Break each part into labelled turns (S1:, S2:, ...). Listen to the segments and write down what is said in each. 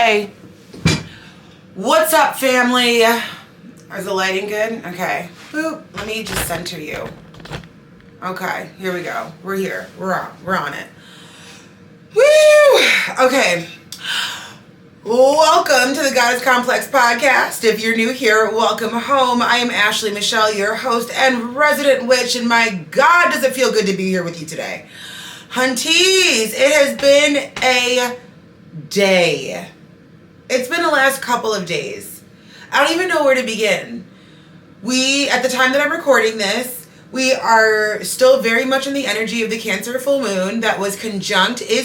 S1: Okay. What's up, family? Is the lighting good? Okay. Boop. Let me just center you. Okay. Here we go. We're here. We're on it. Woo! Okay. Welcome to the Goddess Complex podcast. If you're new here, welcome home. I am Ashley Michelle, your host and resident witch, and my God, does it feel good to be here with you today. Hunties, it has been a day. It's been the last couple of days. I don't even know where to begin. At the time that I'm recording this, we are still very much in the energy of the Cancer full moon that is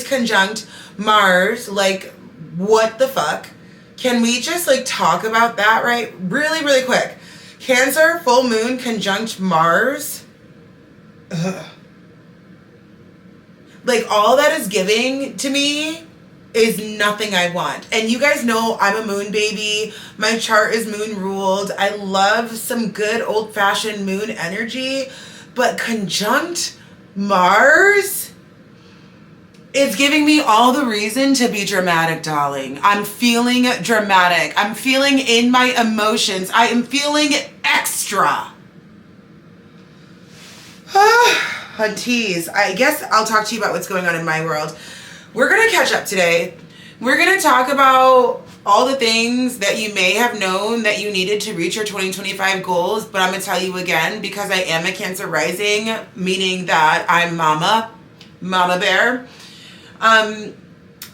S1: conjunct Mars. Like, what the fuck? Can we just talk about that, right? Really, really quick. Cancer full moon conjunct Mars. Ugh. All that is giving to me is nothing I want. And you guys know I'm a moon baby. My chart is moon ruled. I love some good old-fashioned moon energy. But conjunct Mars is giving me all the reason to be dramatic, darling. I'm feeling dramatic. I'm feeling in my emotions. I am feeling extra. Hunties, I guess I'll talk to you about what's going on in my world. We're going to catch up today. We're going to talk about all the things that you may have known that you needed to reach your 2025 goals, but I'm going to tell you again, because I am a Cancer rising, meaning that I'm Mama Bear.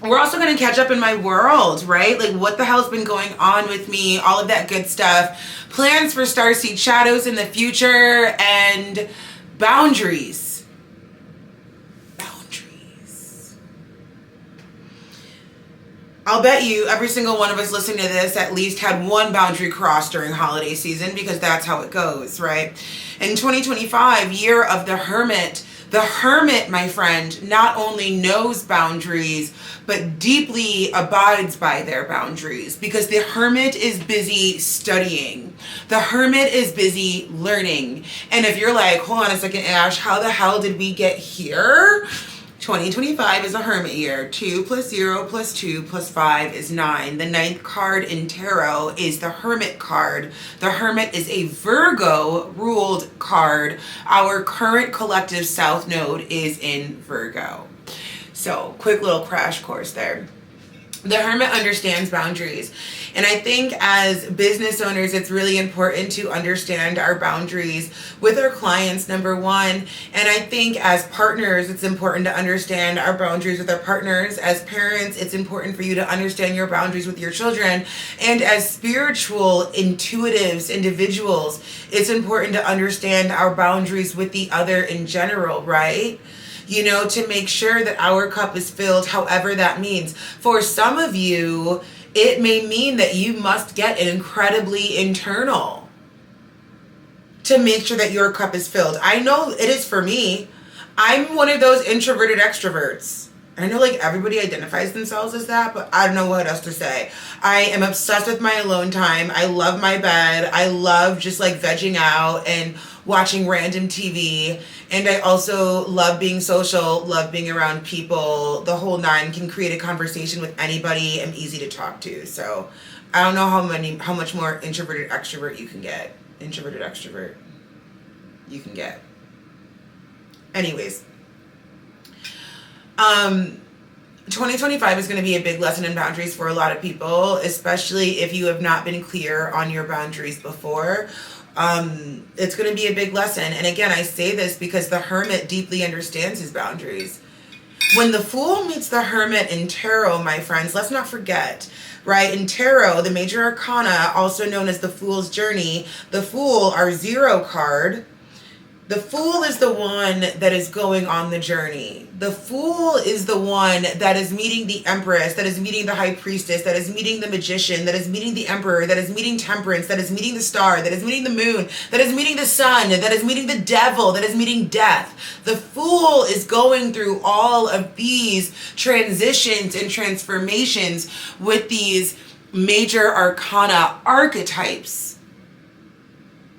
S1: We're also going to catch up in my world, right? What the hell's been going on with me, all of that good stuff, plans for starseed shadows in the future, and boundaries. I'll bet you every single one of us listening to this at least had one boundary crossed during holiday season, because that's how it goes, right? In 2025, year of the Hermit, my friend, not only knows boundaries, but deeply abides by their boundaries, because the Hermit is busy studying. The Hermit is busy learning. And if you're like, hold on a second, Ash, how the hell did we get here? 2025 is a Hermit year. 2 + 0 + 2 + 5 is 9. The 9th card in tarot is the Hermit card. The Hermit is a Virgo ruled card. Our current collective South node is in Virgo. So, quick little crash course there. The Hermit understands boundaries. And I think as business owners, it's really important to understand our boundaries with our clients, number one. And I think as partners, it's important to understand our boundaries with our partners. As parents, it's important for you to understand your boundaries with your children. And as spiritual, intuitives, individuals, it's important to understand our boundaries with the other in general, right? To make sure that our cup is filled, however that means. For some of you, it may mean that you must get incredibly internal to make sure that your cup is filled. I know it is for me. I'm one of those introverted extroverts. I know everybody identifies themselves as that, but I don't know what else to say. I am obsessed with my alone time. I love my bed. I love just vegging out and watching random TV. And I also love being social, love being around people. The whole nine, can create a conversation with anybody. I'm easy to talk to. So I don't know how much more introverted extrovert you can get. Introverted extrovert you can get. Anyways. 2025 is going to be a big lesson in boundaries for a lot of people, especially if you have not been clear on your boundaries before. It's going to be a big lesson. And again, I say this because the Hermit deeply understands his boundaries. When the Fool meets the Hermit in tarot, my friends, let's not forget, right? In tarot, the major arcana, also known as the Fool's Journey, the Fool, our 0 card, the Fool is the one that is going on the journey. The Fool is the one that is meeting the Empress, that is meeting the High Priestess, that is meeting the Magician, that is meeting the Emperor, that is meeting Temperance, that is meeting the Star, that is meeting the Moon, that is meeting the Sun, that is meeting the Devil, that is meeting Death. The Fool is going through all of these transitions and transformations with these major arcana archetypes.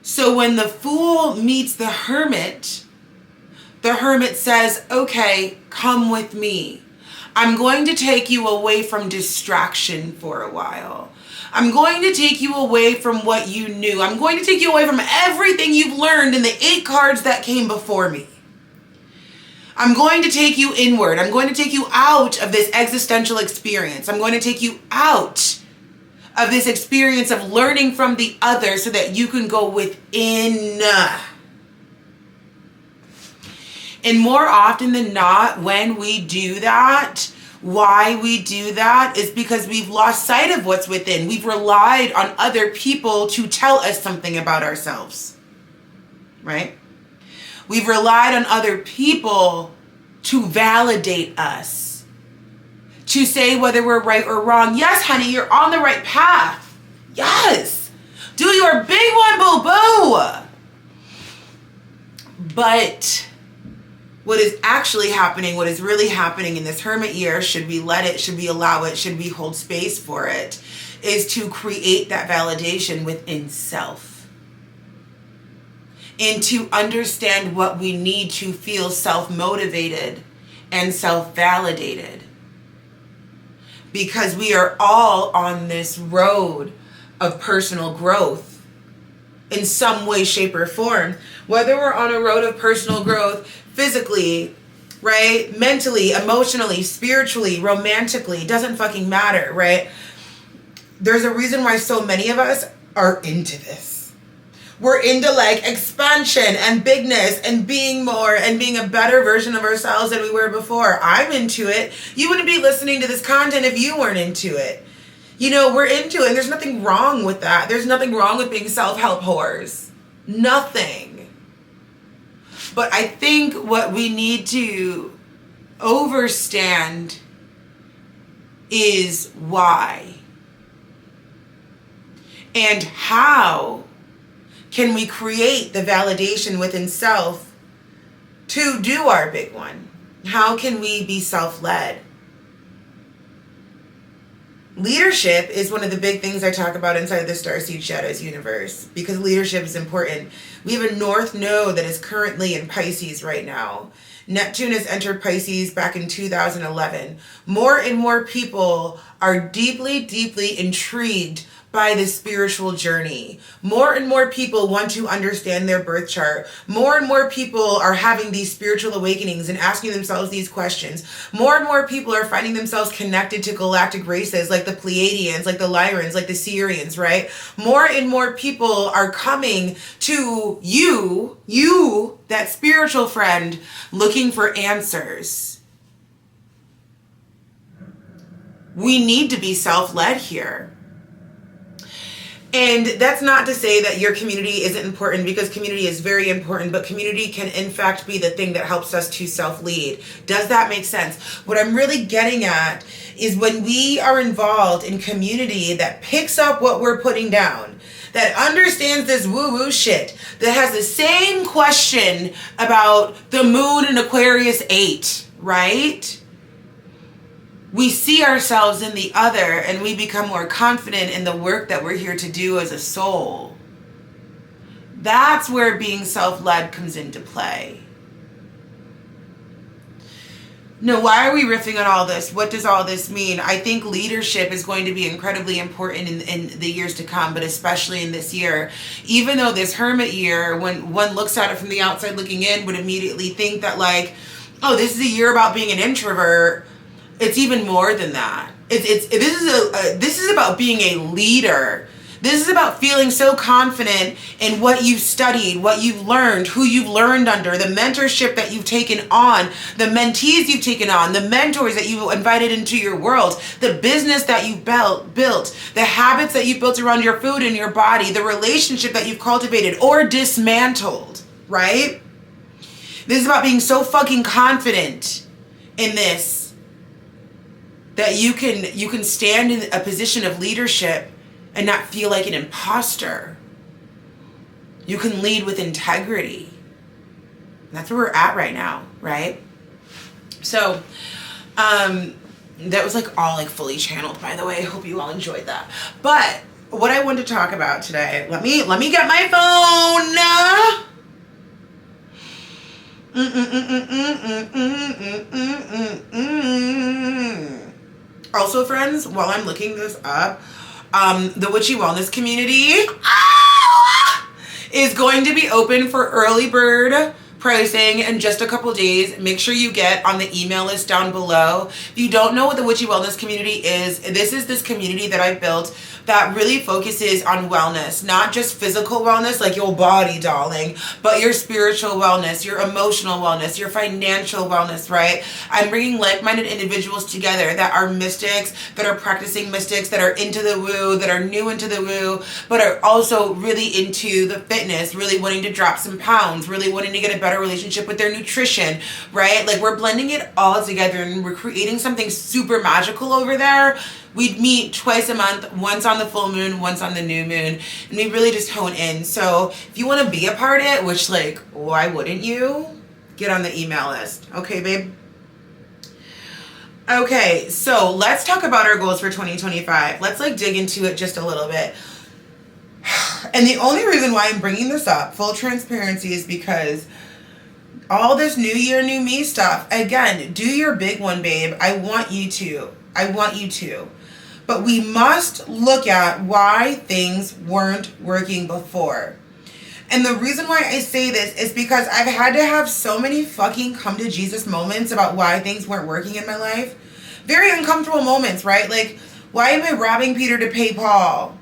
S1: So when the Fool meets the Hermit says, okay, come with me. I'm going to take you away from distraction for a while. I'm going to take you away from what you knew. I'm going to take you away from everything you've learned in the 8 cards that came before me. I'm going to take you inward. I'm going to take you out of this existential experience. I'm going to take you out of this experience of learning from the other so that you can go within. And more often than not, when we do that, why we do that is because we've lost sight of what's within. We've relied on other people to tell us something about ourselves, right? We've relied on other people to validate us, to say whether we're right or wrong. Yes, honey, you're on the right path. Yes. Do your big one, boo-boo. But what is actually happening, what is really happening in this hermit year, should we let it, should we allow it, should we hold space for it, is to create that validation within self. And to understand what we need to feel self-motivated and self-validated. Because we are all on this road of personal growth in some way, shape, or form. Whether we're on a road of personal growth physically, right? Mentally, emotionally, spiritually, romantically, doesn't fucking matter, right? There's a reason why so many of us are into this. We're into like expansion and bigness and being more and being a better version of ourselves than we were before. I'm into it. You wouldn't be listening to this content if you weren't into it. You know, we're into it, and there's nothing wrong with that. There's nothing wrong with being self-help whores. Nothing. But I think what we need to understand is why. And how can we create the validation within self to do our big one? How can we be self-led? Leadership is one of the big things I talk about inside the Starseed Shadows universe, because leadership is important. We have a North Node that is currently in Pisces right now. Neptune has entered Pisces back in 2011. More and more people are deeply, deeply intrigued by the spiritual journey. More and more people want to understand their birth chart. More and more people are having these spiritual awakenings and asking themselves these questions. More and more people are finding themselves connected to galactic races like the Pleiadians, like the Lyrans, like the Sirians, right? More and more people are coming to you, that spiritual friend, looking for answers. We need to be self-led here. And that's not to say that your community isn't important, because community is very important, but community can in fact be the thing that helps us to self-lead. Does that make sense? What I'm really getting at is when we are involved in community that picks up what we're putting down, that understands this woo-woo shit, that has the same question about the moon in Aquarius 8, right? We see ourselves in the other, and we become more confident in the work that we're here to do as a soul. That's where being self-led comes into play. Now, why are we riffing on all this? What does all this mean? I think leadership is going to be incredibly important in the years to come, but especially in this year. Even though this hermit year, when one looks at it from the outside looking in, would immediately think that like, oh, this is a year about being an introvert. It's even more than that. This is about being a leader. This is about feeling so confident in what you've studied, what you've learned, who you've learned under, the mentorship that you've taken on, the mentees you've taken on, the mentors that you've invited into your world, the business that you've built, the habits that you've built around your food and your body, the relationship that you've cultivated or dismantled, right? This is about being so fucking confident in this that you can stand in a position of leadership and not feel like an imposter. You can lead with integrity. That's where we're at right now, right? So, that was like all like fully channeled, by the way. I hope you all enjoyed that. But what I wanted to talk about today, let me get my phone. Also, friends, while I'm looking this up, the Witchy Wellness community is going to be open for early bird pricing in just a couple days. Make sure you get on the email list down below. If you don't know what the Witchy Wellness community is this community that I built that really focuses on wellness, not just physical wellness like your body, darling, but your spiritual wellness, your emotional wellness, your financial wellness, right? I'm bringing like-minded individuals together that are mystics, that are practicing mystics, that are into the woo, that are new into the woo, but are also really into the fitness, really wanting to drop some pounds, really wanting to get a better relationship with their nutrition, right? Like, we're blending it all together and we're creating something super magical over there. We meet twice a month, once on the full moon, once on the new moon, and we really just hone in. So if you want to be a part of it, which, like, why wouldn't you? Get on the email list. Okay, babe? Okay, so let's talk about our goals for 2025. Let's, like, dig into it just a little bit. And the only reason why I'm bringing this up, full transparency, is because all this new year, new me stuff, again, do your big one, babe. I want you to. But we must look at why things weren't working before. And the reason why I say this is because I've had to have so many fucking come to Jesus moments about why things weren't working in my life. Very uncomfortable moments, right? Like, why am I robbing Peter to pay Paul?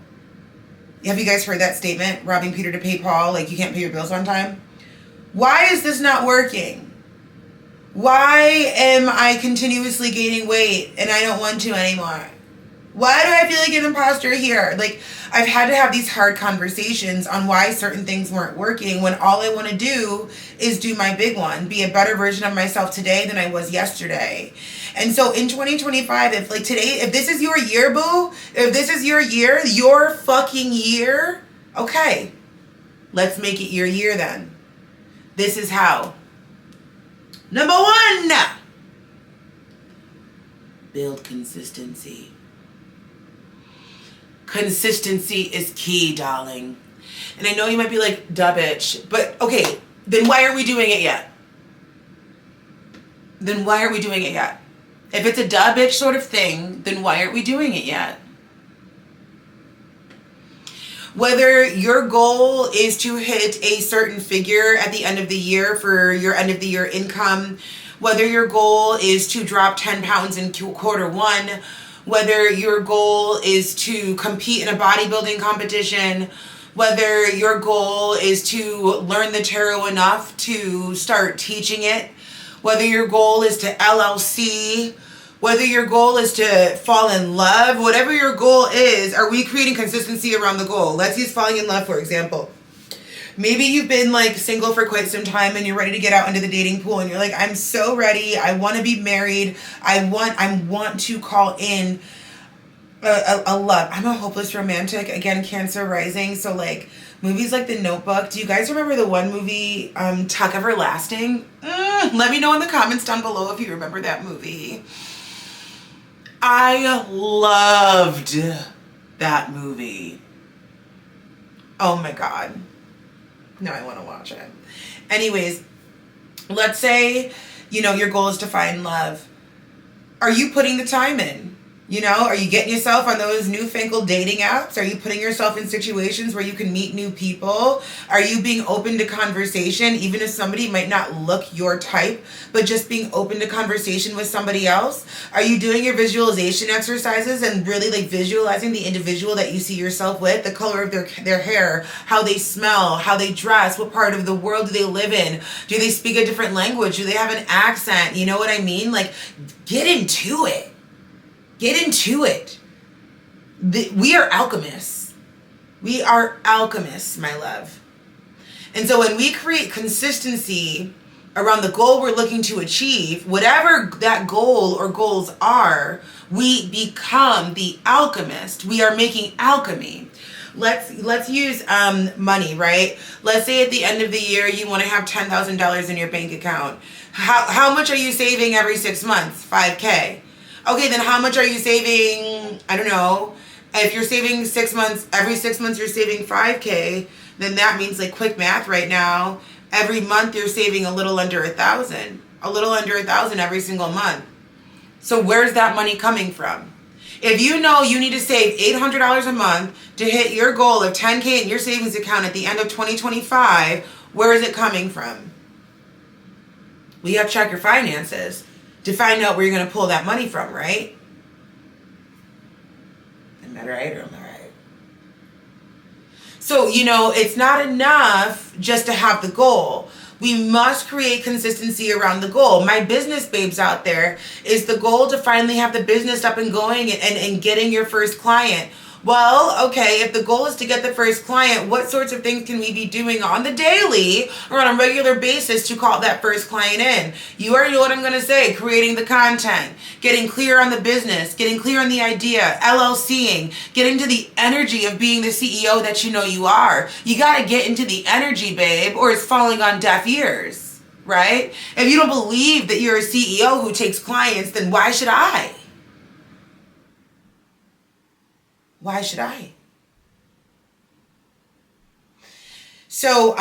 S1: Have you guys heard that statement? Robbing Peter to pay Paul, like you can't pay your bills on time? Why is this not working? Why am I continuously gaining weight and I don't want to anymore? Why do I feel like an imposter here? Like, I've had to have these hard conversations on why certain things weren't working when all I want to do is do my big one, be a better version of myself today than I was yesterday. And so in 2025, if this is your year, boo, if this is your year, your fucking year, okay, let's make it your year then. This is how. Number one, build consistency. Consistency is key, darling. And I know you might be like, duh, bitch. But okay, then why aren't we doing it yet? If it's a duh, bitch sort of thing, then why aren't we doing it yet? Whether your goal is to hit a certain figure at the end of the year for your end of the year income, whether your goal is to drop 10 pounds in quarter one, whether your goal is to compete in a bodybuilding competition, whether your goal is to learn the tarot enough to start teaching it, whether your goal is to LLC, whether your goal is to fall in love, whatever your goal is, are we creating consistency around the goal? Let's use falling in love, for example. Maybe you've been like single for quite some time and you're ready to get out into the dating pool and you're like, I'm so ready. I want to be married. I want to call in a love. I'm a hopeless romantic. Again, Cancer rising. So like movies like The Notebook. Do you guys remember the one movie, Tuck Everlasting? Let me know in the comments down below if you remember that movie. I loved that movie. Oh my God. Now I want to watch it. Anyways, let's say, your goal is to find love. Are you putting the time in? Are you getting yourself on those newfangled dating apps? Are you putting yourself in situations where you can meet new people? Are you being open to conversation, even if somebody might not look your type, but just being open to conversation with somebody else? Are you doing your visualization exercises and really like visualizing the individual that you see yourself with, the color of their hair, how they smell, how they dress, what part of the world do they live in? Do they speak a different language? Do they have an accent? You know what I mean? Like, get into it. Get into it. We are alchemists. We are alchemists, my love. And so when we create consistency around the goal we're looking to achieve, whatever that goal or goals are, we become the alchemist. We are making alchemy. Let's use money, right? Let's say at the end of the year you want to have $10,000 in your bank account. How much are you saving every 6 months? $5,000. Okay, then how much are you saving? I don't know. If you're saving 6 months, every 6 months you're saving $5,000, then that means, like, quick math right now, every month you're saving a little under $1,000. A little under $1,000 every single month. So where's that money coming from? If you know you need to save $800 a month to hit your goal of $10K in your savings account at the end of 2025, where is it coming from? Well, you have to check your finances to find out where you're going to pull that money from, right? Am I right or am I right? So, it's not enough just to have the goal. We must create consistency around the goal. My business babes out there, is the goal to finally have the business up and going and getting your first client. Well, okay, if the goal is to get the first client, what sorts of things can we be doing on the daily or on a regular basis to call that first client in? You already know what I'm going to say. Creating the content, getting clear on the business, getting clear on the idea, LLCing, getting to the energy of being the CEO that you know you are. You got to get into the energy, babe, or it's falling on deaf ears, right? If you don't believe that you're a CEO who takes clients, then why should I? Why should I? So,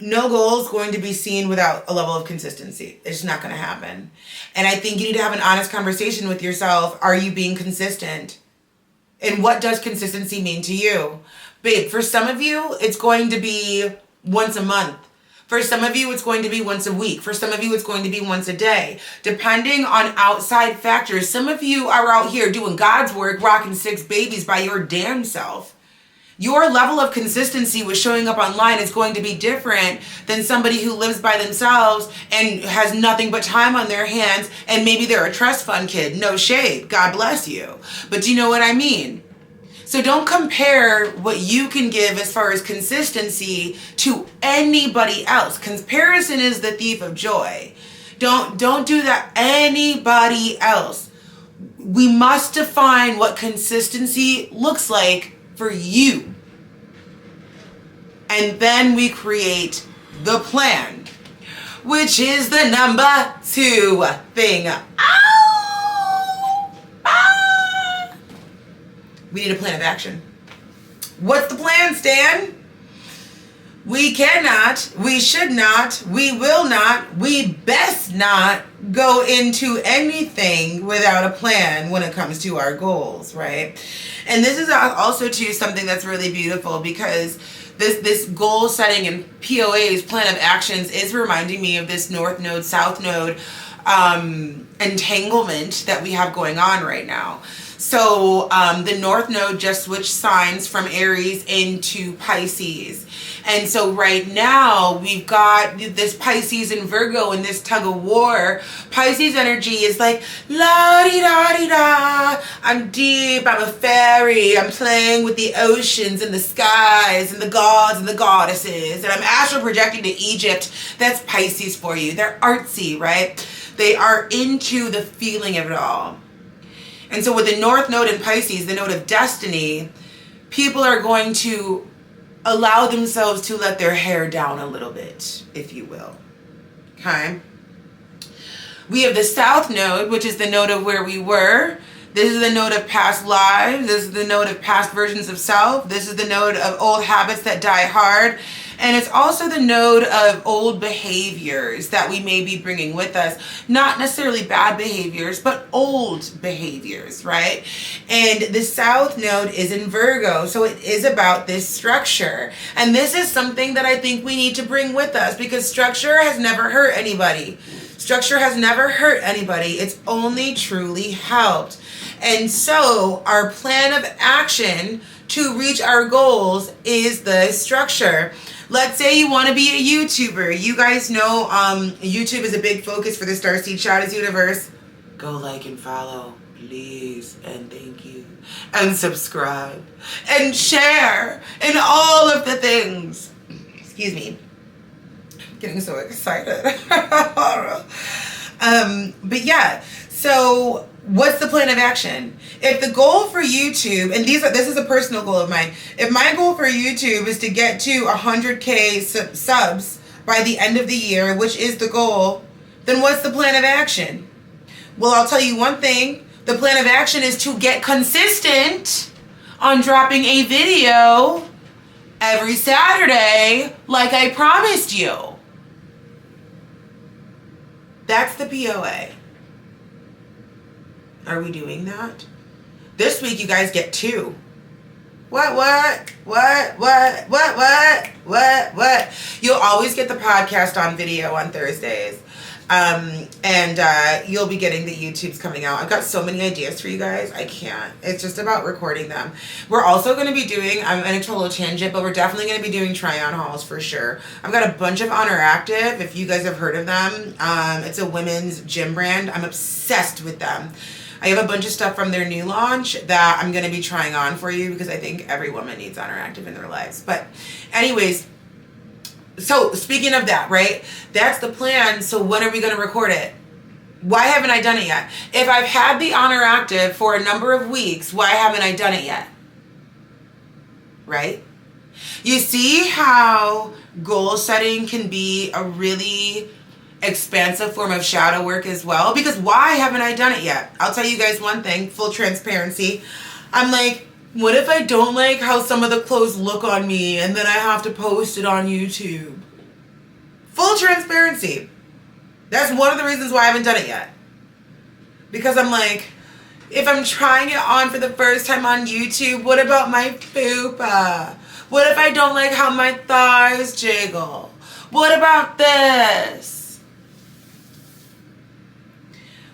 S1: no goal is going to be seen without a level of consistency. It's not going to happen. And I think you need to have an honest conversation with yourself. Are you being consistent? And what does consistency mean to you? Babe, for some of you, it's going to be once a month. For some of you, it's going to be once a week. For some of you, it's going to be once a day. Depending on outside factors, some of you are out here doing God's work, rocking 6 babies by your damn self. Your level of consistency with showing up online is going to be different than somebody who lives by themselves and has nothing but time on their hands, and maybe they're a trust fund kid. No shade. God bless you. But do you know what I mean? So don't compare what you can give as far as consistency to anybody else. Comparison is the thief of joy. Don't do that. Anybody else. We must define what consistency looks like for you. And then we create the plan, which is the number 2 thing. We need a plan of action. What's the plan, Stan? We cannot, we should not, we will not, we best not go into anything without a plan when it comes to our goals, right? And this is also too something that's really beautiful, because this goal setting and POA's plan of actions is reminding me of this North Node, South Node entanglement that we have going on right now. So the North Node just switched signs from Aries into Pisces. And so right now we've got this Pisces and Virgo in this tug of war. Pisces energy is like, la-di-da-di-da. I'm deep, I'm a fairy, I'm playing with the oceans and the skies and the gods and the goddesses. And I'm astral projecting to Egypt. That's Pisces for you. They're artsy, right? They are into the feeling of it all. And so with the North Node in Pisces, the node of destiny, people are going to allow themselves to let their hair down a little bit, if you will. Okay? We have the South Node, which is the node of where we were. This is the node of past lives. This is the node of past versions of self. This is the node of old habits that die hard. And it's also the node of old behaviors that we may be bringing with us. Not necessarily bad behaviors, but old behaviors, right? And the South Node is in Virgo. So it is about this structure. And this is something that I think we need to bring with us, because structure has never hurt anybody. Structure has never hurt anybody. It's only truly helped. And so our plan of action to reach our goals is the structure. Let's say you want to be a YouTuber. You guys know YouTube is a big focus for the Starseed Shadows universe. Go like and follow, please, and thank you. And subscribe and share and all of the things. Excuse me. I'm getting so excited. But yeah, so what's the plan of action? If the goal for YouTube, and this is a personal goal of mine, if my goal for YouTube is to get to 100K subs by the end of the year, which is the goal, then what's the plan of action? Well, I'll tell you one thing. The plan of action is to get consistent on dropping a video every Saturday like I promised you. That's the POA. Are we doing that? This week you guys get 2. What? You'll always get the podcast on video on Thursdays. And you'll be getting the YouTubes coming out. I've got so many ideas for you guys. I can't. It's just about recording them. We're also going to be doing, I'm in a total tangent, but we're definitely going to be doing try-on hauls for sure. I've got a bunch of Interactive, if you guys have heard of them. It's a women's gym brand. I'm obsessed with them. I have a bunch of stuff from their new launch that I'm going to be trying on for you because I think every woman needs Interactive in their lives. But anyways, so speaking of that, right? That's the plan. So when are we going to record it? Why haven't I done it yet? If I've had the Interactive for a number of weeks, why haven't I done it yet? Right? You see how goal setting can be a really expansive form of shadow work as well? Because why haven't I done it yet? I'll tell you guys one thing, full transparency. I'm like, what if I don't like how some of the clothes look on me and then I have to post it on YouTube? Full transparency. That's one of the reasons why I haven't done it yet. Because I'm like, if I'm trying it on for the first time on YouTube, what about my fupa? What if I don't like how my thighs jiggle? What about this?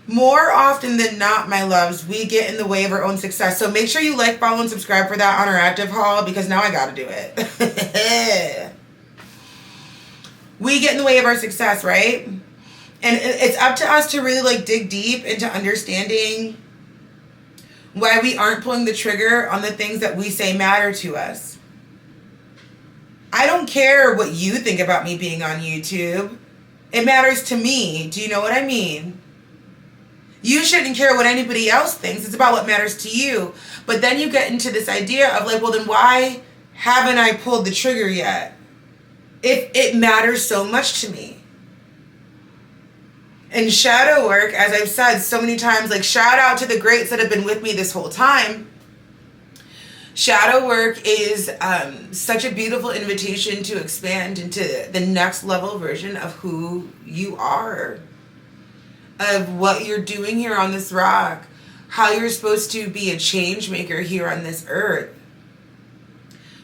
S1: More often than not, my loves, we get in the way of our own success. So make sure you like, follow, and subscribe for that Interactive haul because now I gotta do it. We get in the way of our success, right? And it's up to us to really like dig deep into understanding why we aren't pulling the trigger on the things that we say matter to us. I don't care what you think about me being on YouTube. It matters to me. Do you know what I mean? You shouldn't care what anybody else thinks. It's about what matters to you. But then you get into this idea of like, well, then why haven't I pulled the trigger yet? If it matters so much to me. And shadow work, as I've said so many times, like shout out to the greats that have been with me this whole time. Shadow work is such a beautiful invitation to expand into the next level version of who you are. Of what you're doing here on this rock, how you're supposed to be a change maker here on this earth.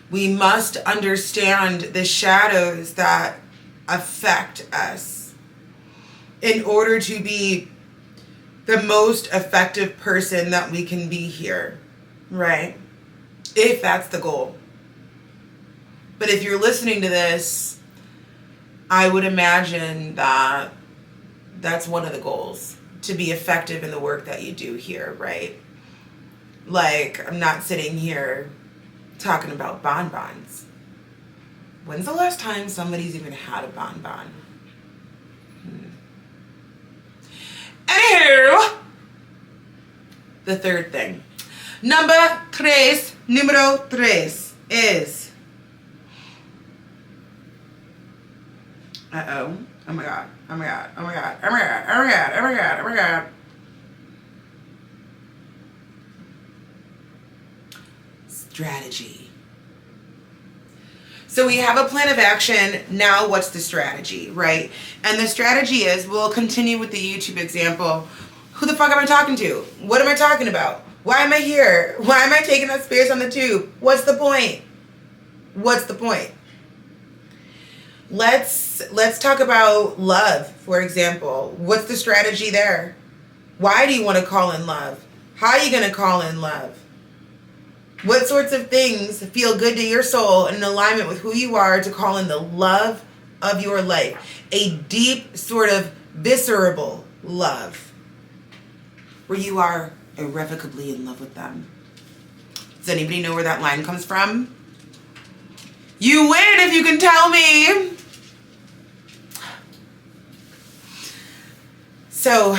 S1: We must understand the shadows that affect us in order to be the most effective person that we can be here, right? If that's the goal. But if you're listening to this, I would imagine that that's one of the goals, to be effective in the work that you do here, right? Like, I'm not sitting here talking about bonbons. When's the last time somebody's even had a bonbon? Anywho, the third thing. Número tres is... Uh-oh. Oh my God. Oh my God. Oh my God. Oh my God. Oh my God. Oh my God. Oh my God. Strategy. So we have a plan of action. Now what's the strategy, right? And the strategy is, we'll continue with the YouTube example. Who the fuck am I talking to? What am I talking about? Why am I here? Why am I taking up space on the tube? What's the point? What's the point? Let's talk about love, for example. What's the strategy there? Why do you want to call in love? How are you going to call in love? What sorts of things feel good to your soul and in alignment with who you are to call in the love of your life? A deep, sort of visceral love where you are irrevocably in love with them. Does anybody know where that line comes from? You win if you can tell me. So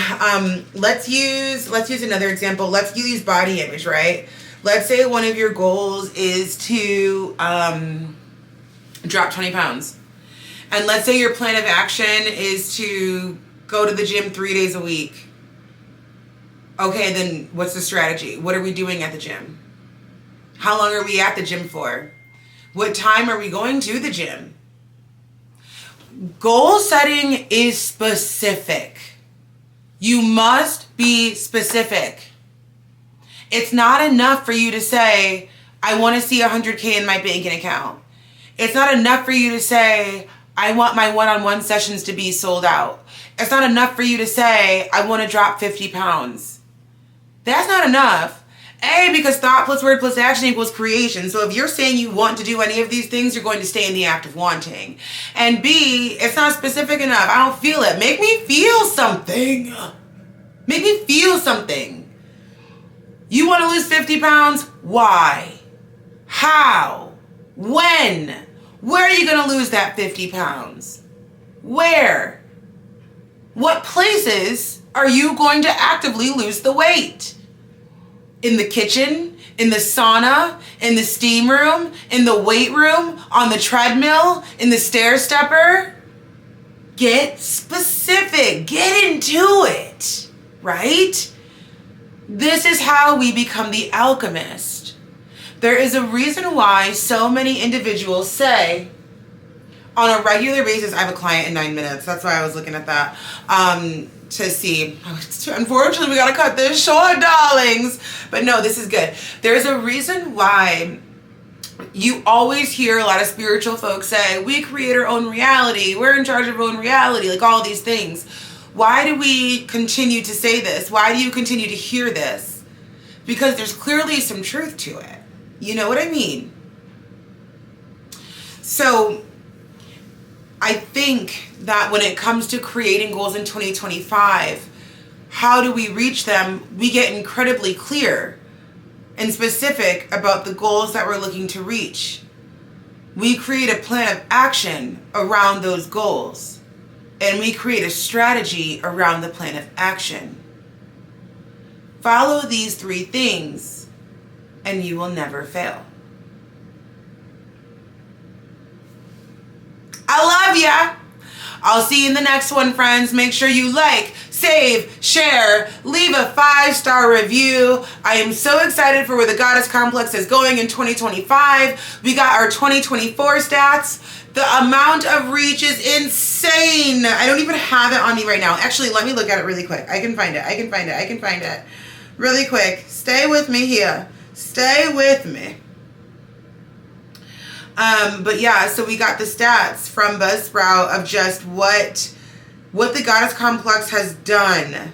S1: let's use another example. Let's use body image, right? Let's say one of your goals is to drop 20 pounds. And let's say your plan of action is to go to the gym 3 days a week. Okay, then what's the strategy? What are we doing at the gym? How long are we at the gym for? What time are we going to the gym? Goal setting is specific. You must be specific. It's not enough for you to say, I want to see 100K in my banking account. It's not enough for you to say, I want my one-on-one sessions to be sold out. It's not enough for you to say, I want to drop 50 pounds. That's not enough. A, because thought plus word plus action equals creation. So if you're saying you want to do any of these things, you're going to stay in the act of wanting. And B, it's not specific enough. I don't feel it. Make me feel something. Make me feel something. You want to lose 50 pounds? Why? How? When? Where are you going to lose that 50 pounds? Where? What places are you going to actively lose the weight? In the kitchen? In the sauna? In the steam room? In the weight room? On the treadmill? In the stair stepper? Get specific. Get into it. Right? This is how we become the alchemist. There is a reason why so many individuals say, on a regular basis, I have a client in 9 minutes. That's why I was looking at that to see. Unfortunately, we got to cut this short, darlings. But no, this is good. There's a reason why you always hear a lot of spiritual folks say, we create our own reality. We're in charge of our own reality. Like all these things. Why do we continue to say this? Why do you continue to hear this? Because there's clearly some truth to it. You know what I mean? So I think that when it comes to creating goals in 2025, how do we reach them? We get incredibly clear and specific about the goals that we're looking to reach. We create a plan of action around those goals. And we create a strategy around the plan of action. Follow these 3 things, and you will never fail. I love ya. I'll see you in the next one, friends. Make sure you like, save, share, leave a 5-star review. I am so excited for where the Goddess Complex is going in 2025. We got our 2024 stats. The amount of reach is insane. I don't even have it on me right now. Actually, let me look at it really quick. I can find it. Really quick. Stay with me here. Stay with me. But yeah, so we got the stats from Buzzsprout of just what the Goddess Complex has done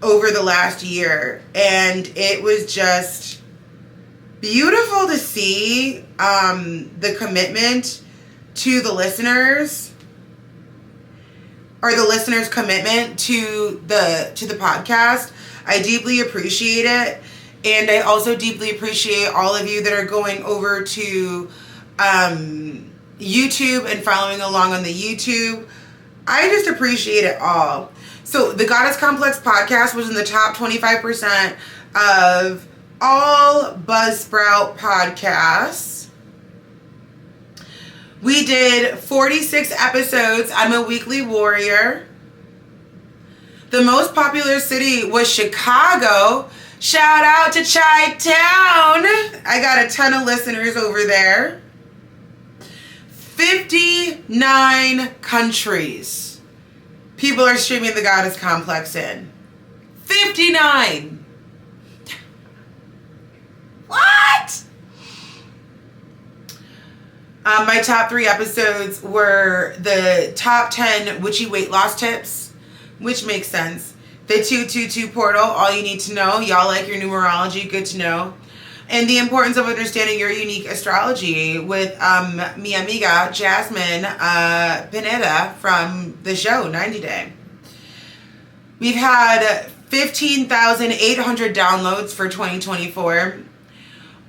S1: over the last year. And it was just beautiful to see the commitment to the listeners, or the listeners' commitment to the podcast. I deeply appreciate it. And I also deeply appreciate all of you that are going over to YouTube and following along on the YouTube. I just appreciate it all. So the Goddess Complex podcast was in the top 25% of all Buzzsprout podcasts. We did 46 episodes. I'm a weekly warrior. The most popular city was Chicago. Shout out to Chi-Town. I got a ton of listeners over there. 59 countries people are streaming the Goddess Complex in. 59. What? My top 3 episodes were the top 10 witchy weight loss tips, which makes sense. The 222 portal, all you need to know. Y'all like your numerology, good to know. And the importance of understanding your unique astrology with mi amiga Jasmine Pineda from the show 90 Day. We've had 15,800 downloads for 2024.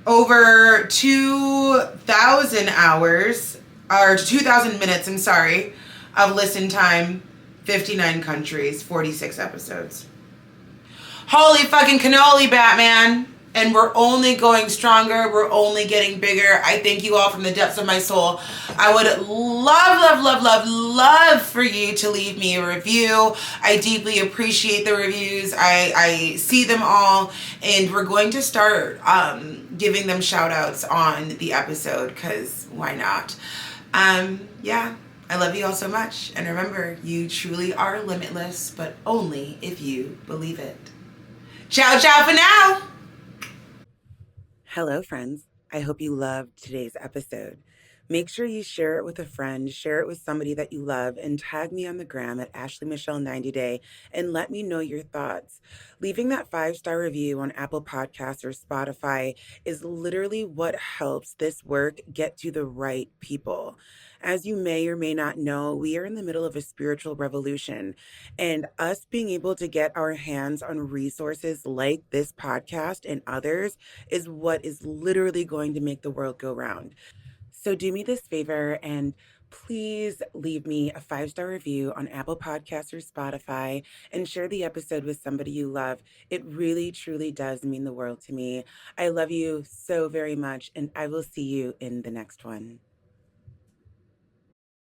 S1: Over 2,000 hours, or 2,000 minutes, I'm sorry, of listen time. 59 countries, 46 episodes. Holy fucking cannoli, Batman. And we're only going stronger. We're only getting bigger. I thank you all from the depths of my soul. I would love for you to leave me a review. I deeply appreciate the reviews. I see them all. And we're going to start giving them shout outs on the episode, because why not? Yeah. I love you all so much. And remember, you truly are limitless, but only if you believe it. Ciao, ciao for now.
S2: Hello, friends. I hope you loved today's episode. Make sure you share it with a friend, share it with somebody that you love, and tag me on the gram at Ashley Michelle 90day and let me know your thoughts. Leaving that 5-star review on Apple Podcasts or Spotify is literally what helps this work get to the right people. As you may or may not know, we are in the middle of a spiritual revolution, and us being able to get our hands on resources like this podcast and others is what is literally going to make the world go round. So do me this favor and please leave me a 5-star review on Apple Podcasts or Spotify and share the episode with somebody you love. It really, truly does mean the world to me. I love you so very much, and I will see you in the next one.